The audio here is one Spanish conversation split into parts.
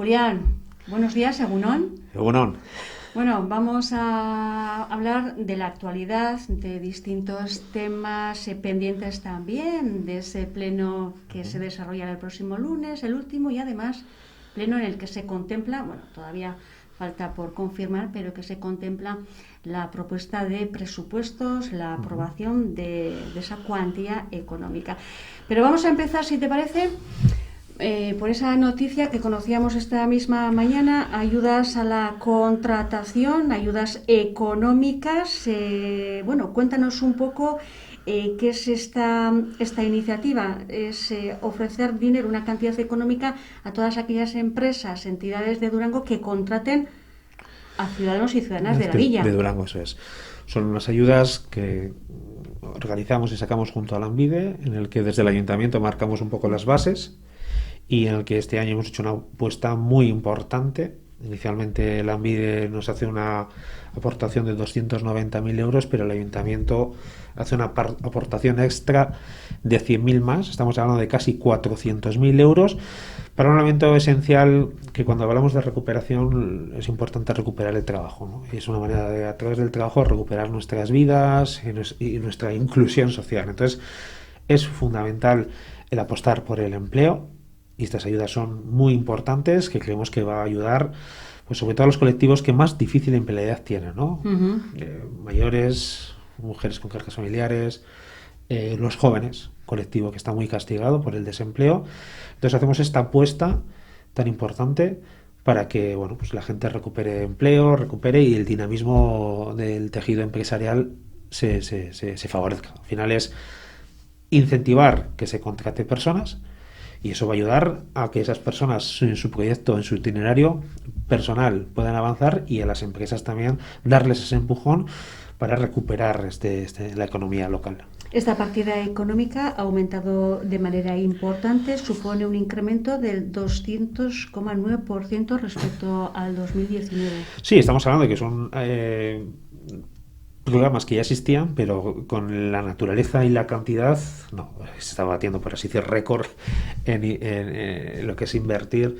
Julián, buenos días, Egunon. Egunon. Bueno, vamos a hablar de la actualidad, de distintos temas pendientes también, de ese pleno que se desarrollará el próximo lunes, el último, y además pleno en el que se contempla, bueno, todavía falta por confirmar, pero que se contempla la propuesta de presupuestos, la aprobación de esa cuantía económica. Pero vamos a empezar, si te parece, por esa noticia que conocíamos esta misma mañana, ayudas a la contratación, ayudas económicas. Bueno, cuéntanos un poco qué es esta iniciativa. Es ofrecer dinero, una cantidad económica a todas aquellas empresas, entidades de Durango que contraten a ciudadanos y ciudadanas de la villa. De Durango, eso es. Son unas ayudas que organizamos y sacamos junto a la ANVIDE, en el que desde el ayuntamiento marcamos un poco las bases y en el que este año hemos hecho una apuesta muy importante. Inicialmente la ANVIDE nos hace una aportación de 290.000 euros, pero el ayuntamiento hace una aportación extra de 100.000 más. Estamos hablando de casi 400.000 euros para un elemento esencial que cuando hablamos de recuperación es importante recuperar el trabajo, ¿no? Y es una manera de, a través del trabajo, recuperar nuestras vidas y nuestra inclusión social. Entonces es fundamental el apostar por el empleo. Y estas ayudas son muy importantes, que creemos que va a ayudar, pues sobre todo a los colectivos que más difícil empleabilidad tienen, ¿no? Mayores, mujeres con cargas familiares, los jóvenes, colectivo que está muy castigado por el desempleo. Entonces hacemos esta apuesta tan importante para que, bueno, pues la gente recupere empleo, recupere y el dinamismo del tejido empresarial se favorezca. Al final es incentivar que se contrate personas. Y eso va a ayudar a que esas personas en su proyecto, en su itinerario personal puedan avanzar y a las empresas también darles ese empujón para recuperar la economía local. Esta partida económica ha aumentado de manera importante, supone un incremento del 200,9% respecto al 2019. Sí, estamos hablando de que son programas que ya existían, pero con la naturaleza y la cantidad, no, se está batiendo, por así decir, récord en lo que es invertir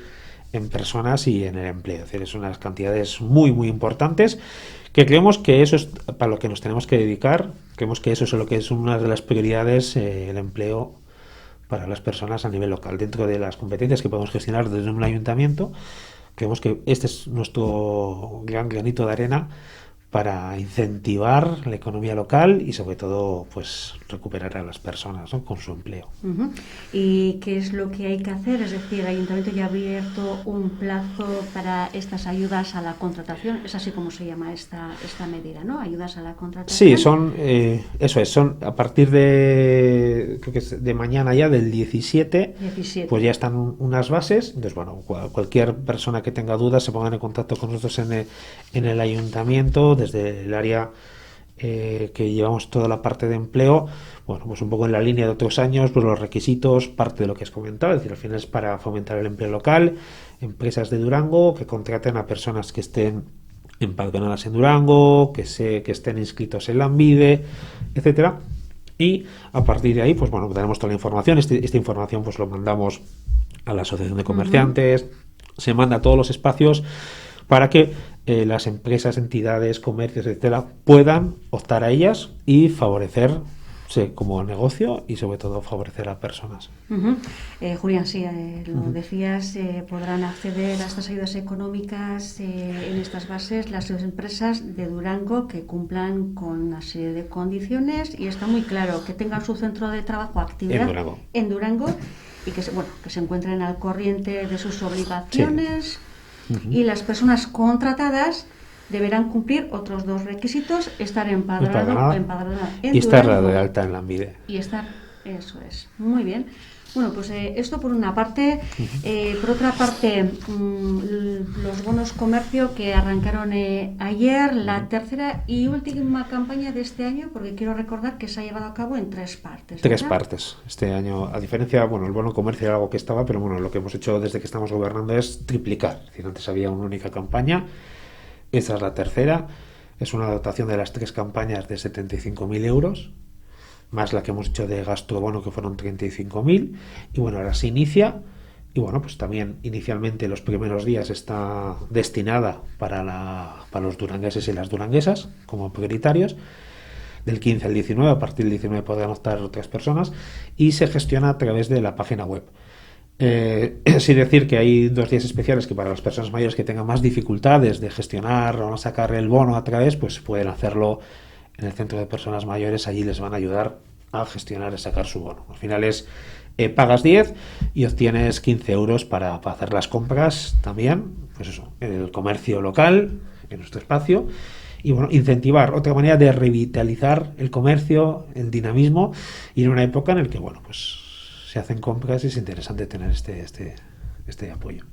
en personas y en el empleo. Es decir, son unas cantidades muy, muy importantes que creemos que eso es para lo que nos tenemos que dedicar. Creemos que eso es lo que es una de las prioridades, el empleo para las personas a nivel local. Dentro de las competencias que podemos gestionar desde un ayuntamiento, creemos que este es nuestro gran granito de arena para incentivar la economía local y sobre todo pues recuperar a las personas, ¿no?, con su empleo. ¿Y qué es lo que hay que hacer? Es decir, el ayuntamiento ya ha abierto un plazo para estas ayudas a la contratación. Es así como se llama esta medida, ¿no? Ayudas a la contratación. Sí, son son a partir de, creo que es de mañana ya, del 17, pues ya están unas bases. Entonces, bueno, cualquier persona que tenga dudas se pongan en contacto con nosotros en el ayuntamiento, desde el área que llevamos toda la parte de empleo. Bueno, pues un poco en la línea de otros años, pues los requisitos, parte de lo que has comentado, es decir, al final es para fomentar el empleo local, empresas de Durango que contraten a personas que estén empadronadas en Durango, que estén inscritos en la ANVIDE, etcétera. Y a partir de ahí, pues bueno, tenemos toda la información. Esta información pues lo mandamos a la Asociación de Comerciantes, se manda a todos los espacios para que las empresas, entidades, comercios, etcétera, puedan optar a ellas y favorecerse como negocio y sobre todo favorecer a personas. Julián, sí, lo decías, podrán acceder a estas ayudas económicas en estas bases las empresas de Durango que cumplan con una serie de condiciones, y está muy claro que tengan su centro de trabajo, actividad en Durango y que se encuentren al corriente de sus obligaciones. Y las personas contratadas deberán cumplir otros dos requisitos: estar empadronada en y estar de alta en la ANVIDE. Y estar, eso es, muy bien. Bueno, pues esto por una parte. Por otra parte, los bonos comercio que arrancaron ayer, la tercera y última campaña de este año, porque quiero recordar que se ha llevado a cabo en 3 partes. ¿Verdad? 3 partes. Este año, a diferencia, bueno, el bono comercio era algo que estaba, pero bueno, lo que hemos hecho desde que estamos gobernando es triplicar. Es decir, antes había una única campaña, esta es la tercera, es una dotación de las 3 campañas de 75.000 euros. Más la que hemos hecho de gastrobono, que fueron 35.000, y bueno, ahora se inicia Y bueno, pues también inicialmente los primeros días está destinada para los durangueses y las duranguesas como prioritarios. Del 15 al 19, a partir del 19 podrán optar otras personas y se gestiona a través de la página web. Sí decir que hay 2 días especiales que para las personas mayores que tengan más dificultades de gestionar o no sacar el bono a través, pues pueden hacerlo en el centro de personas mayores. Allí les van a ayudar a gestionar y sacar su bono. Al final es pagas 10 y obtienes 15 euros para hacer las compras también, pues eso, en el comercio local, en nuestro espacio. Y bueno, incentivar, otra manera de revitalizar el comercio, el dinamismo, y en una época en la que, bueno, pues se hacen compras y es interesante tener este apoyo.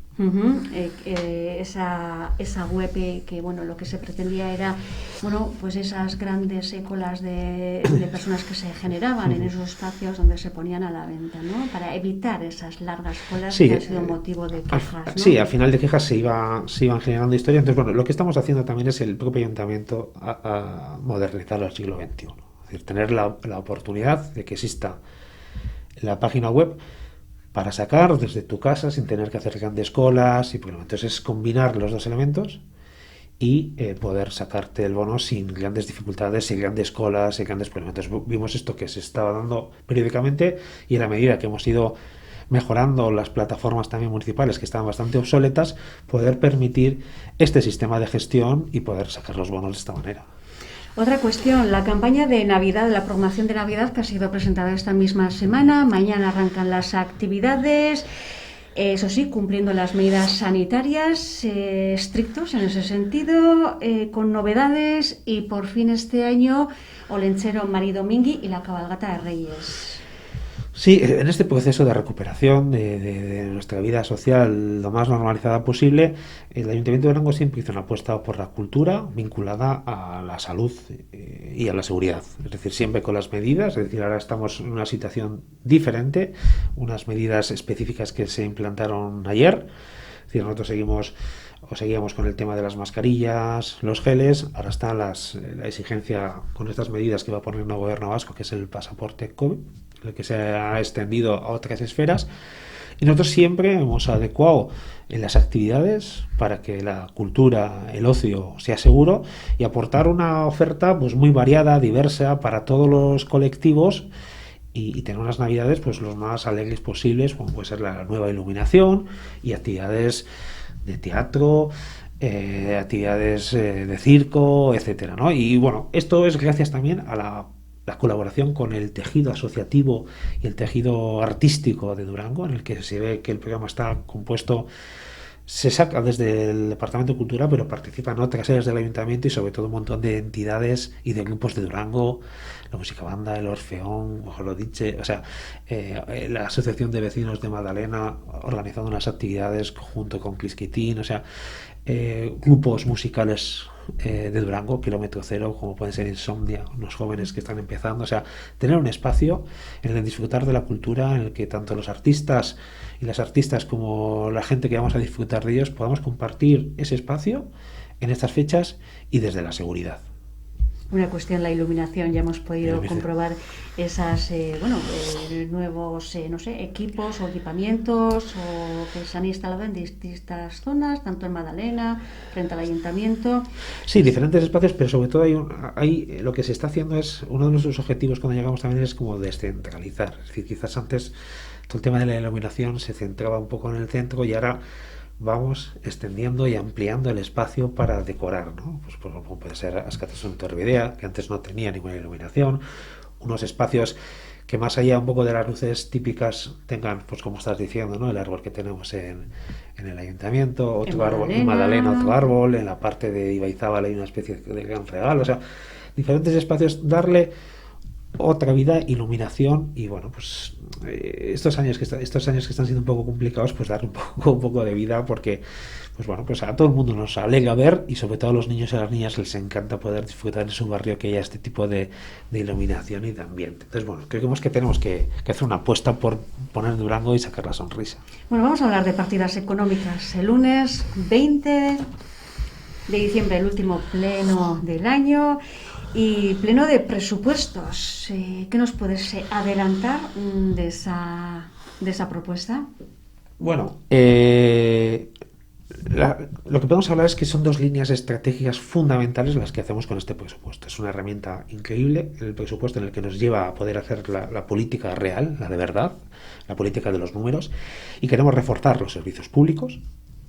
Esa web que bueno, lo que se pretendía era bueno, pues esas grandes colas de personas que se generaban en esos espacios donde se ponían a la venta, ¿no? Para evitar esas largas colas que han sido motivo de quejas, ¿no? Sí, al final de quejas se iban generando historias. Entonces, bueno, lo que estamos haciendo también es el propio ayuntamiento a modernizarlo al siglo XXI. Es decir, tener la oportunidad de que exista la página web para sacar desde tu casa sin tener que hacer grandes colas. Y bueno, entonces es combinar los dos elementos y poder sacarte el bono sin grandes dificultades, sin grandes colas, sin grandes problemas. Entonces vimos esto que se estaba dando periódicamente y a la medida que hemos ido mejorando las plataformas también municipales que estaban bastante obsoletas, poder permitir este sistema de gestión y poder sacar los bonos de esta manera. Otra cuestión, la campaña de Navidad, la programación de Navidad que ha sido presentada esta misma semana. Mañana arrancan las actividades, eso sí, cumpliendo las medidas sanitarias, estrictos en ese sentido, con novedades y por fin este año Olentzero Maridomingui y la cabalgata de Reyes. Sí, en este proceso de recuperación de nuestra vida social lo más normalizada posible, el Ayuntamiento de Durango siempre hizo una apuesta por la cultura vinculada a la salud y a la seguridad. Es decir, siempre con las medidas, es decir, ahora estamos en una situación diferente, unas medidas específicas que se implantaron ayer. Es decir, nosotros seguíamos con el tema de las mascarillas, los geles, ahora está la exigencia con estas medidas que va a poner el nuevo gobierno vasco, que es el pasaporte COVID, el que se ha extendido a otras esferas, y nosotros siempre hemos adecuado en las actividades para que la cultura, el ocio sea seguro y aportar una oferta pues muy variada, diversa para todos los colectivos y tener unas navidades pues los más alegres posibles, como puede ser la nueva iluminación y actividades de teatro, actividades de circo, etcétera, ¿no? Y bueno, esto es gracias también a la colaboración con el tejido asociativo y el tejido artístico de Durango, en el que se ve que el programa está compuesto, se saca desde el Departamento de Cultura, pero participan otras áreas del Ayuntamiento y sobre todo un montón de entidades y de grupos de Durango, la Música Banda, el Orfeón, Ojolodiche, o sea, la Asociación de Vecinos de Magdalena organizando unas actividades junto con Clisquitín, o sea, grupos musicales de Durango, Kilómetro Cero, como pueden ser Insomnia, unos jóvenes que están empezando, o sea, tener un espacio en el que disfrutar de la cultura, en el que tanto los artistas y las artistas como la gente que vamos a disfrutar de ellos podamos compartir ese espacio en estas fechas y desde la seguridad. Una cuestión, la iluminación, ya hemos podido comprobar esas nuevos no sé, equipos o equipamientos que se han instalado en distintas zonas, tanto en Magdalena, frente al ayuntamiento. Sí, diferentes espacios, pero sobre todo hay lo que se está haciendo es, uno de nuestros objetivos cuando llegamos también es como descentralizar, es decir, quizás antes todo el tema de la iluminación se centraba un poco en el centro y ahora vamos extendiendo y ampliando el espacio para decorar, ¿no? Pues por ejemplo, puede ser Askatasun Torbidea, que antes no tenía ninguna iluminación, unos espacios que más allá un poco de las luces típicas tengan, pues como estás diciendo, ¿no? El árbol que tenemos en el ayuntamiento, otro árbol en Magdalena, otro árbol, en la parte de Ibaizábal hay una especie de gran regalo, o sea, diferentes espacios, darle otra vida, iluminación y bueno, pues estos años que están siendo un poco complicados, pues darle un poco de vida, porque pues bueno, pues a todo el mundo nos alegra ver y sobre todo a los niños y a las niñas les encanta poder disfrutar en su barrio que haya este tipo de iluminación y de ambiente. Entonces bueno, creemos que tenemos que hacer una apuesta por poner Durango y sacar la sonrisa. Bueno, vamos a hablar de partidas económicas. El lunes 20 de diciembre, el último pleno del año y pleno de presupuestos. ¿Qué nos puedes adelantar de esa propuesta? Bueno, lo que podemos hablar es que son dos líneas estratégicas fundamentales las que hacemos con este presupuesto. Es una herramienta increíble, el presupuesto en el que nos lleva a poder hacer la política real, la de verdad, la política de los números, y queremos reforzar los servicios públicos,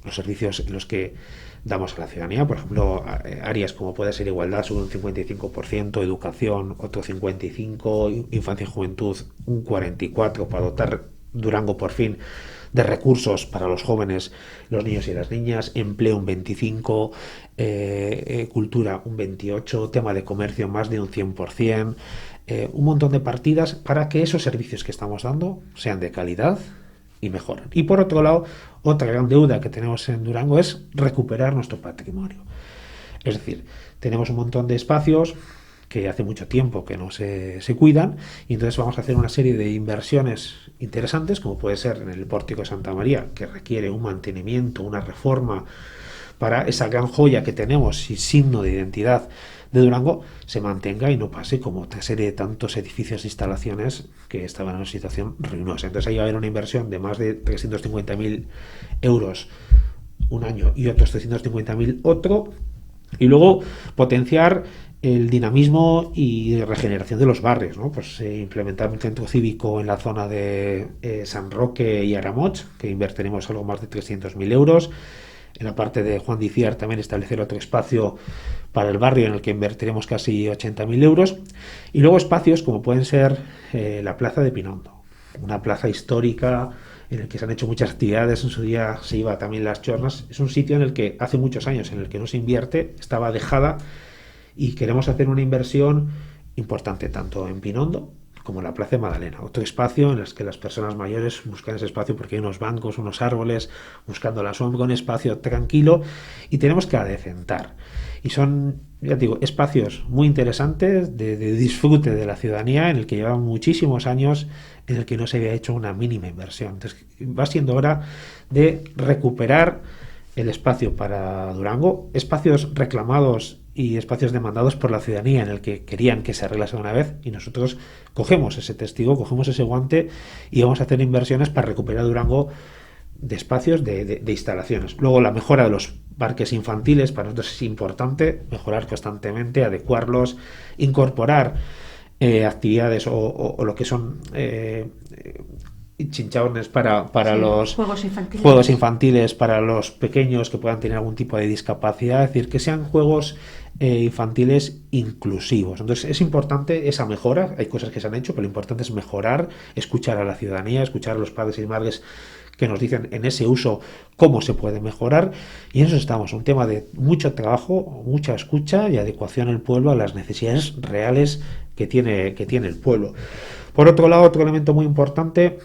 los servicios en los que damos a la ciudadanía, por ejemplo, áreas como puede ser igualdad, sube un 55%, educación, otro 55%, infancia y juventud, un 44%, para dotar Durango por fin de recursos para los jóvenes, los niños y las niñas, empleo un 25%, cultura un 28%, tema de comercio más de un 100%, un montón de partidas para que esos servicios que estamos dando sean de calidad y mejoren. Y por otro lado, otra gran deuda que tenemos en Durango es recuperar nuestro patrimonio. Es decir, tenemos un montón de espacios que hace mucho tiempo que no se cuidan, y entonces vamos a hacer una serie de inversiones interesantes, como puede ser en el Pórtico de Santa María, que requiere un mantenimiento, una reforma para esa gran joya que tenemos y signo de identidad de Durango se mantenga y no pase como otra serie de tantos edificios e instalaciones que estaban en una situación ruinosa. Entonces ahí va a haber una inversión de más de 350.000 euros un año y otros 350.000 otro, y luego potenciar el dinamismo y regeneración de los barrios, ¿no? Pues implementar un centro cívico en la zona de San Roque y Aramoch, que invertiremos algo más de 300.000 euros. En la parte de Juan Diciar también establecer otro espacio para el barrio en el que invertiremos casi 80.000 euros. Y luego espacios como pueden ser la Plaza de Pinondo, una plaza histórica en el que se han hecho muchas actividades. En su día se iba también las chornas. Es un sitio en el que hace muchos años en el que no se invierte, estaba dejada, y queremos hacer una inversión importante tanto en Pinondo como en la Plaza de Madalena, otro espacio en el que las personas mayores buscan ese espacio porque hay unos bancos, unos árboles, buscando la sombra, un espacio tranquilo, y tenemos que adecentar. Y son, ya digo, espacios muy interesantes de disfrute de la ciudadanía, en el que llevan muchísimos años en el que no se había hecho una mínima inversión. Entonces va siendo hora de recuperar el espacio para Durango, espacios reclamados y espacios demandados por la ciudadanía en el que querían que se arreglase de una vez, y nosotros cogemos ese testigo, cogemos ese guante y vamos a hacer inversiones para recuperar Durango de espacios, de instalaciones. Luego la mejora de los parques infantiles para nosotros es importante, mejorar constantemente, adecuarlos, incorporar actividades o lo que son chinchaones para sí, los juegos infantiles para los pequeños que puedan tener algún tipo de discapacidad, es decir, que sean juegos infantiles inclusivos. Entonces es importante esa mejora. Hay cosas que se han hecho, pero lo importante es mejorar, escuchar a la ciudadanía, escuchar a los padres y madres que nos dicen en ese uso cómo se puede mejorar, y en eso estamos, un tema de mucho trabajo, mucha escucha y adecuación del pueblo a las necesidades reales que tiene el pueblo. Por otro lado, otro elemento muy importante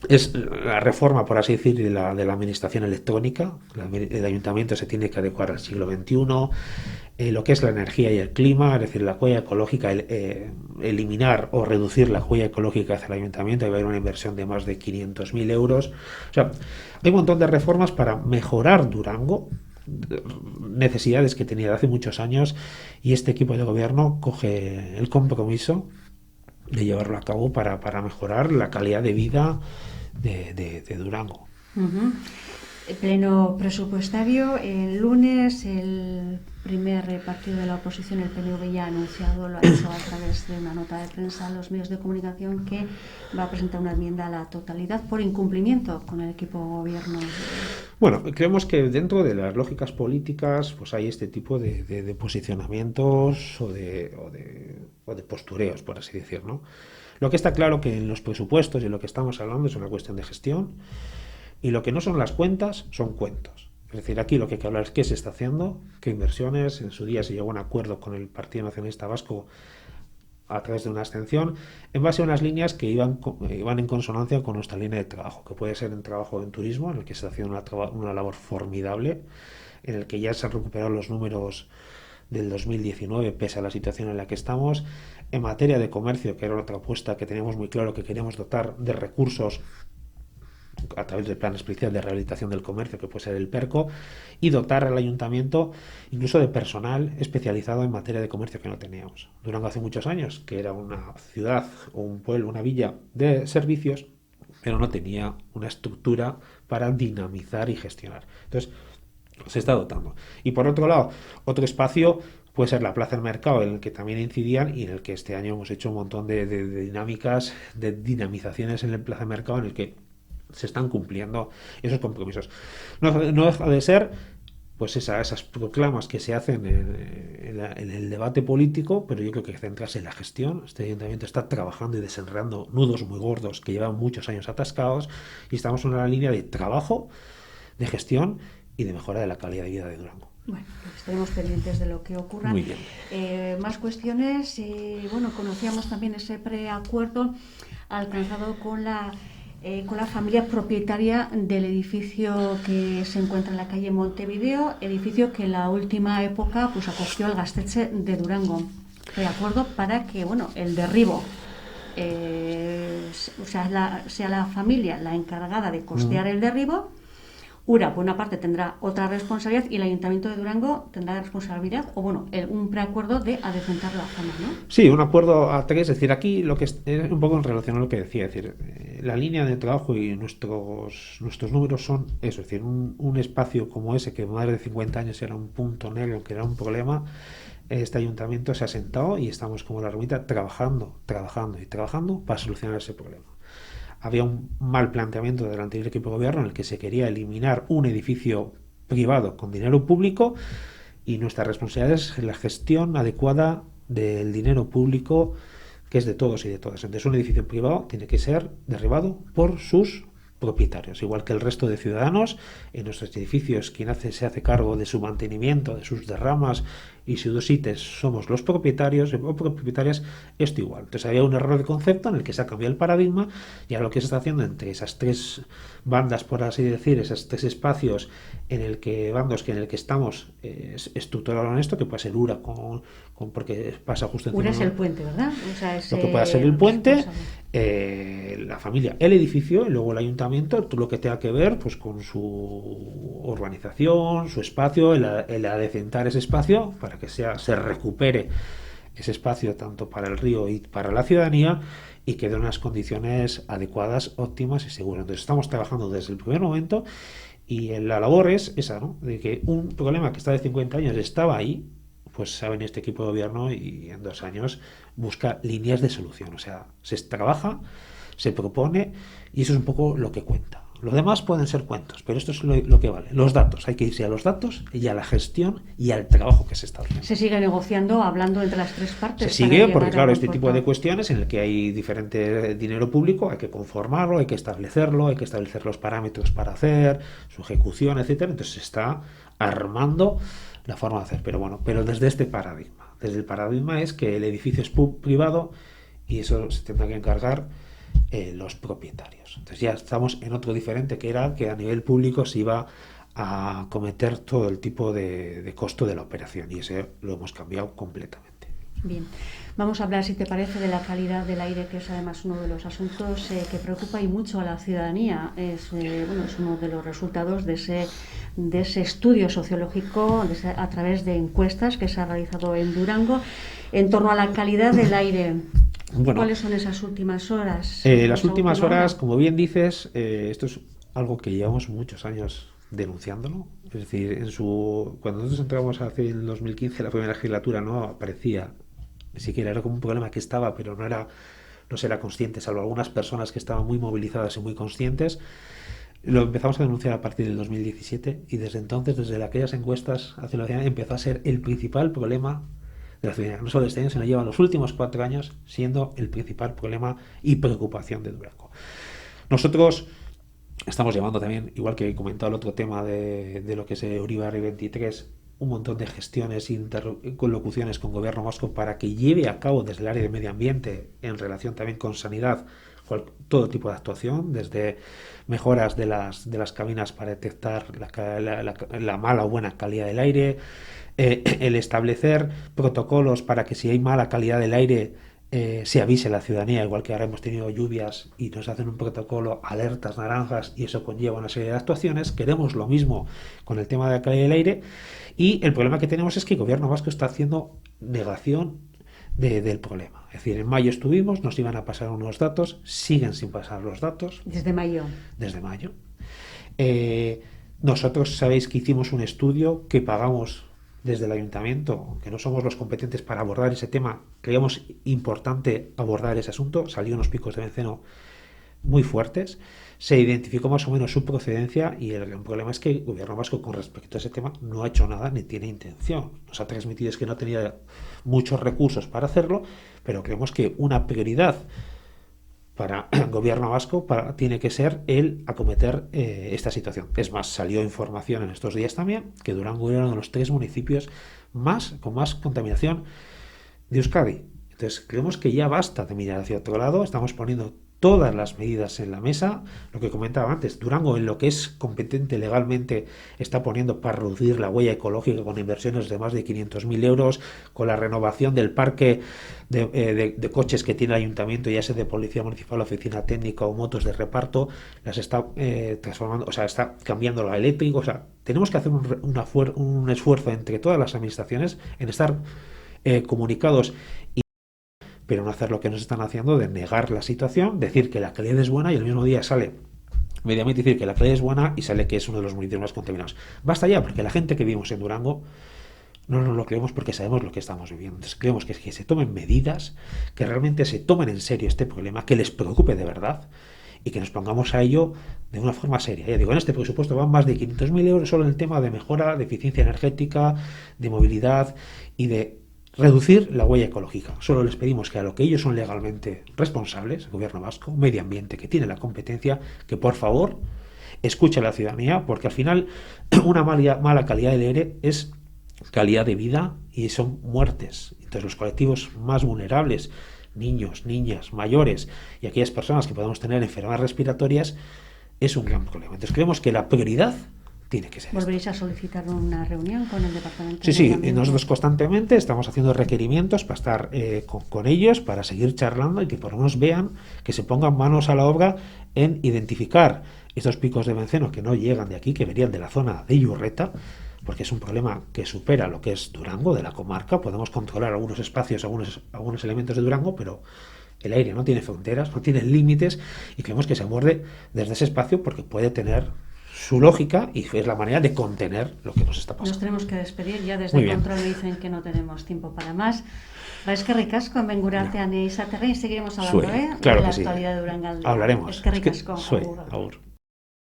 es la reforma, por así decir, de la administración electrónica. El ayuntamiento se tiene que adecuar al siglo XXI, lo que es la energía y el clima, es decir, la huella ecológica, eliminar o reducir la huella ecológica hacia el ayuntamiento. Ahí va a haber una inversión de más de 500.000 euros. O sea, hay un montón de reformas para mejorar Durango, necesidades que tenía de hace muchos años, y este equipo de gobierno coge el compromiso de llevarlo a cabo para mejorar la calidad de vida de Durango. Uh-huh. Pleno presupuestario. El lunes el primer partido de la oposición, el PNV, ya ha anunciado, lo ha hecho a través de una nota de prensa a los medios de comunicación, que va a presentar una enmienda a la totalidad por incumplimiento con el equipo gobierno. Bueno, creemos que dentro de las lógicas políticas pues hay este tipo de posicionamientos o de postureos, por así decir, ¿no? Lo que está claro que en los presupuestos y lo que estamos hablando es una cuestión de gestión, y lo que no son las cuentas son cuentos. Es decir, aquí lo que hay que hablar es qué se está haciendo, qué inversiones. En su día se llegó a un acuerdo con el Partido Nacionalista Vasco a través de una abstención, en base a unas líneas que iban en consonancia con nuestra línea de trabajo, que puede ser en trabajo en turismo, en el que se está haciendo una labor formidable, en el que ya se han recuperado los números del 2019 pese a la situación en la que estamos. En materia de comercio, que era otra apuesta que teníamos muy claro, que queríamos dotar de recursos a través del plan especial de rehabilitación del comercio, que puede ser el PERCO, y dotar al ayuntamiento incluso de personal especializado en materia de comercio, que no teníamos. Durango hace muchos años que era una ciudad o un pueblo, una villa de servicios, pero no tenía una estructura para dinamizar y gestionar. Entonces, se está dotando. Y por otro lado, otro espacio puede ser la Plaza del Mercado, en el que también incidían y en el que este año hemos hecho un montón de dinámicas, de dinamizaciones en el Plaza del Mercado, en el que se están cumpliendo esos compromisos. No deja de ser pues esas proclamas que se hacen en el debate político, pero yo creo que centrarse en la gestión. Este ayuntamiento está trabajando y desenredando nudos muy gordos que llevan muchos años atascados y estamos en una línea de trabajo, de gestión y de mejora de la calidad de vida de Durango. Bueno, pues estaremos pendientes de lo que ocurra. Muy bien. Más cuestiones. Bueno, conocíamos también ese preacuerdo alcanzado con la familia propietaria del edificio que se encuentra en la calle Montevideo, edificio que en la última época pues acogió el Gaztetxe de Durango. Preacuerdo para que, bueno, el derribo sea la familia la encargada de costear el derribo. URA, por una parte, tendrá otra responsabilidad y el Ayuntamiento de Durango tendrá la responsabilidad, o bueno, un preacuerdo de adecentar la zona, ¿no? Sí, un acuerdo a tres. Es decir, aquí lo que es un poco en relación a lo que decía, es decir, la línea de trabajo y nuestros números son eso, es decir, un espacio como ese que más de 50 años era un punto negro, que era un problema. Este ayuntamiento se ha sentado y estamos como la ermita trabajando para solucionar ese problema. Había un mal planteamiento del anterior equipo de gobierno en el que se quería eliminar un edificio privado con dinero público y nuestra responsabilidad es la gestión adecuada del dinero público que es de todos y de todas. Entonces un edificio privado tiene que ser derribado por sus propietarios, igual que el resto de ciudadanos. En nuestros edificios quien se hace cargo de su mantenimiento, de sus derramas y sus ítems somos los propietarios o propietarias, esto igual. Entonces había un error de concepto en el que se ha cambiado el paradigma y ahora lo que se está haciendo entre esas tres bandas, por así decir, esos tres espacios en el que estamos estructurados en esto, que puede ser URA porque pasa justo encima. URA es el puente, ¿verdad? O sea, lo que pueda ser el puente, la familia, el edificio y luego el ayuntamiento, todo lo que tenga que ver pues con su urbanización, su espacio, el adecentar ese espacio para que se recupere ese espacio tanto para el río y para la ciudadanía y que dé unas condiciones adecuadas, óptimas y seguras. Entonces estamos trabajando desde el primer momento y la labor es esa, ¿no? De que un problema que está de 50 años estaba ahí, pues saben este equipo de gobierno y en 2 años busca líneas de solución. O sea, se trabaja, se propone y eso es un poco lo que cuenta. Lo demás pueden ser cuentos, pero esto es lo que vale. Los datos, hay que irse a los datos y a la gestión y al trabajo que se está haciendo. Se sigue negociando, hablando entre las tres partes. Se sigue porque, claro, este tipo de cuestiones en el que hay diferente dinero público, hay que conformarlo, hay que establecerlo, hay que establecer los parámetros para hacer, su ejecución, etcétera. Entonces se está armando la forma de hacer. Pero bueno, pero desde este paradigma. Desde el paradigma es que el edificio es privado y eso se tendrá que encargar los propietarios. Entonces ya estamos en otro diferente, que era que a nivel público se iba a cometer todo el tipo de costo de la operación y ese lo hemos cambiado completamente. Bien, vamos a hablar, si te parece, de la calidad del aire, que es además uno de los asuntos que preocupa y mucho a la ciudadanía. Es uno de los resultados de ese estudio sociológico a través de encuestas que se ha realizado en Durango en torno a la calidad del aire. Bueno, ¿cuáles son esas últimas horas? Las últimas horas, como bien dices, esto es algo que llevamos muchos años denunciándolo. Es decir, cuando nosotros entramos hace el 2015, la primera legislatura, no aparecía, ni siquiera era como un problema que estaba, pero no se era consciente, salvo algunas personas que estaban muy movilizadas y muy conscientes. Lo empezamos a denunciar a partir del 2017 y desde entonces, desde aquellas encuestas hace la ciudadanía, empezó a ser el principal problema de la ciudadanía. No solo de este año, sino lleva los últimos 4 años siendo el principal problema y preocupación de Durango. Nosotros estamos llevando también, igual que he comentado el otro tema de lo que es Uribarri 23, un montón de gestiones e interlocuciones con Gobierno vasco para que lleve a cabo desde el área de medio ambiente, en relación también con sanidad, todo tipo de actuación, desde mejoras de las cabinas para detectar la mala o buena calidad del aire, el establecer protocolos para que si hay mala calidad del aire se avise a la ciudadanía, igual que ahora hemos tenido lluvias y nos hacen un protocolo, alertas naranjas, y eso conlleva una serie de actuaciones. Queremos lo mismo con el tema de la calidad del aire y el problema que tenemos es que el Gobierno vasco está haciendo negación del problema. Es decir, en mayo estuvimos, nos iban a pasar unos datos, siguen sin pasar los datos. Desde mayo. Desde mayo. Nosotros sabéis que hicimos un estudio que pagamos desde el ayuntamiento, aunque no somos los competentes para abordar ese tema, creíamos importante abordar ese asunto, salió unos picos de benceno muy fuertes, se identificó más o menos su procedencia y el gran problema es que el gobierno vasco con respecto a ese tema no ha hecho nada ni tiene intención. Nos ha transmitido es que no tenía muchos recursos para hacerlo, pero creemos que una prioridad para el gobierno vasco tiene que ser el acometer esta situación. Es más, salió información en estos días también que Durango era uno de los 3 municipios con más contaminación de Euskadi. Entonces creemos que ya basta de mirar hacia otro lado, estamos poniendo todas las medidas en la mesa. Lo que comentaba antes, Durango en lo que es competente legalmente está poniendo para reducir la huella ecológica con inversiones de más de 500.000 euros, con la renovación del parque de coches que tiene el ayuntamiento, ya sea de policía municipal, oficina técnica o motos de reparto, las está transformando, o sea, está cambiando a eléctrico. O sea, tenemos que hacer un esfuerzo entre todas las administraciones en estar comunicados, pero no hacer lo que nos están haciendo de negar la situación, decir que la calidad es buena y el mismo día sale mediamente decir que la calidad es buena y sale que es uno de los municipios más contaminados. Basta ya, porque la gente que vivimos en Durango no nos lo creemos porque sabemos lo que estamos viviendo. Entonces creemos que se tomen medidas, que realmente se tomen en serio este problema, que les preocupe de verdad y que nos pongamos a ello de una forma seria. Ya digo, en este presupuesto van más de 500.000 euros solo en el tema de mejora, de eficiencia energética, de movilidad y de reducir la huella ecológica. Solo les pedimos que a lo que ellos son legalmente responsables, el gobierno vasco, medio ambiente, que tiene la competencia, que por favor escuche a la ciudadanía, porque al final una mala calidad del aire es calidad de vida y son muertes. Entonces los colectivos más vulnerables, niños, niñas, mayores y aquellas personas que podemos tener enfermedades respiratorias, es un gran problema. Entonces creemos que la prioridad tiene que ser. ¿Volveréis a solicitar una reunión con el departamento? Sí, nosotros constantemente estamos haciendo requerimientos para estar con ellos, para seguir charlando y que por lo menos vean, que se pongan manos a la obra en identificar estos picos de benceno que no llegan de aquí, que venían de la zona de Iurreta, porque es un problema que supera lo que es Durango, de la comarca. Podemos controlar algunos espacios, algunos elementos de Durango, pero el aire no tiene fronteras, no tiene límites, y creemos que se aborde desde ese espacio porque puede tener su lógica y es la manera de contener lo que nos está pasando. Nos tenemos que despedir, ya desde el control me dicen que no tenemos tiempo para más. Es que ricasco, bengurartean y seguiremos hablando claro de la que actualidad de Durangalde. Hablaremos. Es que ricasco. Agur.